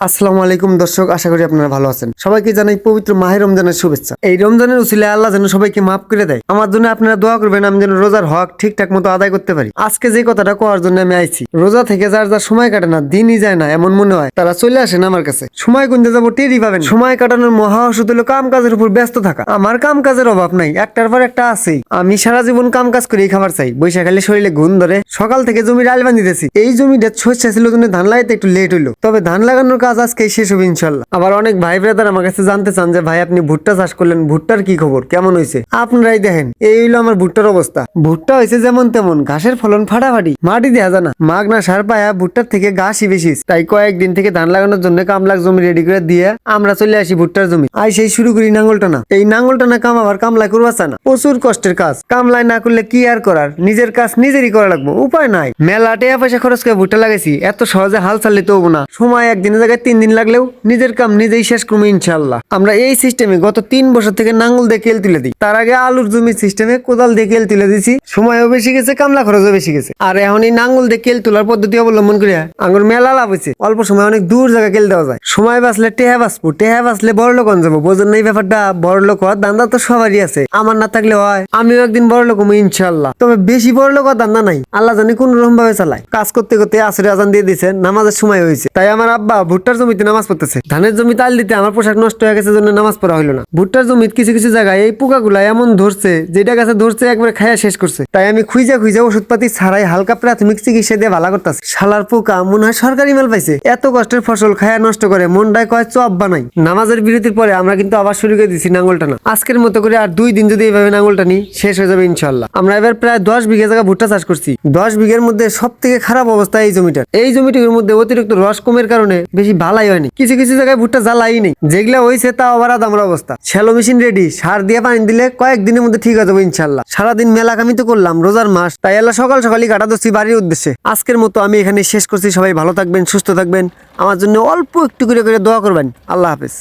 আসসালামু আলাইকুম দর্শক, আশা করি আপনারা ভালো আছেন। সবাইকে জানাই পবিত্র মাহে রমজানের শুভেচ্ছা। এই রমজানের উসিলায় আল্লাহ যেন সবাইকে মাফ করে দেয়। আমার জন্য আপনারা দোয়া করবেন, আমি যেন রোজার হক ঠিকঠাক মতো আদায় করতে পারি। আজকে যে কথাটা কোয়ার জন্য আমি আইছি, রোজা থেকে যার যার সময় কাটে না, দিনই যায় না এমন মনে হয়, তারা চলে আসেন আমার কাছে। সময় গুনতে যাবো টেরই পাবেন। সময় কাটানোর মহা ওষুধ হলো কাম কাজের উপর ব্যস্ত থাকা। আমার কাম কাজের অভাব নাই, একটার পর একটা আছেই। আমি সারা জীবন কাম কাজ করেই খাবার চাই, বৈশাখালী শরীরে ঘুম ধরে। সকাল থেকে জমির আল বাঁধিতেছি। এই জমিটা শস্য ছিল জন্য ধান লাগাইতে একটু লেট হইলো, তবে ধান লাগানোর কাজ আজকে শেষ হবে ইনশাল্লাহ। আবার অনেক ভাই ব্রাদার আমার কাছে জানতে চান যে ভাই আপনি ভুট্টা চাষ করলেন, ভুট্টার কি খবর, কেমন হয়েছে? আপনারাই দেখেন, এই হইলো আমার ভুট্টার অবস্থা। ভুট্টা হয়েছে যেমন তেমন, ঘাসের ফলন ফাটাফাটি, মাটি দেওয়া জানা, মাগনা সার পায়া ভুট্টার থেকে ঘাসই বেশি। তাই কয়েকদিন থেকে ধান লাগানোর জন্য কামলাক জমি রেডি করে দিয়ে আমরা চলে আসি ভুট্টার জমি। আই সেই শুরু করি নাঙ্গল টানা। এই নাঙ্গল টানা কাম আবার কামলায় করবা চানা, প্রচুর কষ্টের কাজ। কামলায় না করলে কি আর করার, নিজের কাজ নিজেরই করা লাগবো, উপায় নাই। মেলা টাকা পয়সা খরচ করে ভুট্টা লাগাইছি, এত সহজে হাল ছাড়লে তো হবো না। সময় একদিনের জায়গায় 3 দিন লাগলেও নিজের কাম নিজেই শেষ করবো ইনশাল্লাহ। আমরা এই সিস্টেমে গত 3 বছর থেকে নাঙ্গল দিয়ে কেল তুলে দিই। তার আগে আলুর জমির সিস্টেমে কোদাল দিয়ে কেল তুলে দিছি, সময়ও বেশি গেছে, কামলা খরচও বেশি গেছে। আর এখন এই নাঙ্গল দিয়ে কেল তোলার পদ্ধতি অবলম্বন করিয়া আঙ্গুর মেলা লাভ হয়েছে। অল্প সময় অনেক দূর জায়গা কেল দেওয়া যায়। সময় বাঁচলে টেহা বাঁচবো, টেহা বাঁচলে বড় লোক যাবো। বোঝেন না এই ব্যাপারটা? বড় লোক হওয়ার দান্দা তো সবারই আছে, আমার না থাকলে হয়। আমিও একদিন বড় লোক হবো ইনশাল্লাহ, তবে বেশি বড় লোক হওয়ার দান্দা নাই। আল্লাহ জানি কোন রকম ভাবে চালায়। কাজ করতে করতে আসরে আজান দিয়ে দিছে, নামাজের সময় হয়েছে। তাই আমার আব্বা ভুট্টার জমিতে নামাজ পড়তেছে। ধানের জমিতে আল দিতে আমার পোশাক নষ্ট হয়ে গেছে, জন্য নামাজ পড়া হলো না। ভুট্টার জমিতে কিছু কিছু জায়গায় এই পোকাগুলা এমন ধরছে, যেটা গাছে ধরছে একবারে খায়া শেষ করছে। তাই আমি খুঁজা ওষুধপাতি ছাড়াই হালকা প্রাথমিক চিকিৎসা দিয়ে ভালো করতেছি। শালার পোকা মনে হয় সরকারি মাল পাইছে, এত কষ্টের ফসল খায়া নষ্ট করে। মনটায় কয় চপ বানাই। নামাজের বিরতির পরে আমরা কিন্তু আবার শুরু করে দিছি নাঙ্গল টানা। আজকের মতো করে আর 2 দিন যদি এইভাবে নাঙ্গল টানি, শেষ হয়ে যাবে ইনশাল্লাহ। আমরা এবার প্রায় 10 বিঘা জায়গা ভুট্টা চাষ করছি। 10 বিঘার মধ্যে সব থেকে খারাপ অবস্থা এই জমিটার। এই জমিটির মধ্যে অতিরিক্ত রস কমের কারণে বেশি ভালাই হয়নি। কিছু কিছু জায়গায় ভুট্টা জ্বালাই নেই, যেগুলা হয়েছে তা আবার আদামর অবস্থা। শ্যালো মেশিন রেডি, সার দিয়ে পানি দিলে কয়েকদিনের মধ্যে ঠিক হয়ে যাবে ইনশাল্লাহ। সারাদিন মেলা কামি তো করলাম, রোজার মাস, তাই আল্লাহ সকাল সকালই কাটা দোষী বাড়ির উদ্দেশ্যে। আজকের মতো আমি এখানে শেষ করছি। সবাই ভালো থাকবেন, সুস্থ থাকবেন। আমার জন্য অল্প একটু করে দোয়া করবেন। আল্লাহ হাফেজ।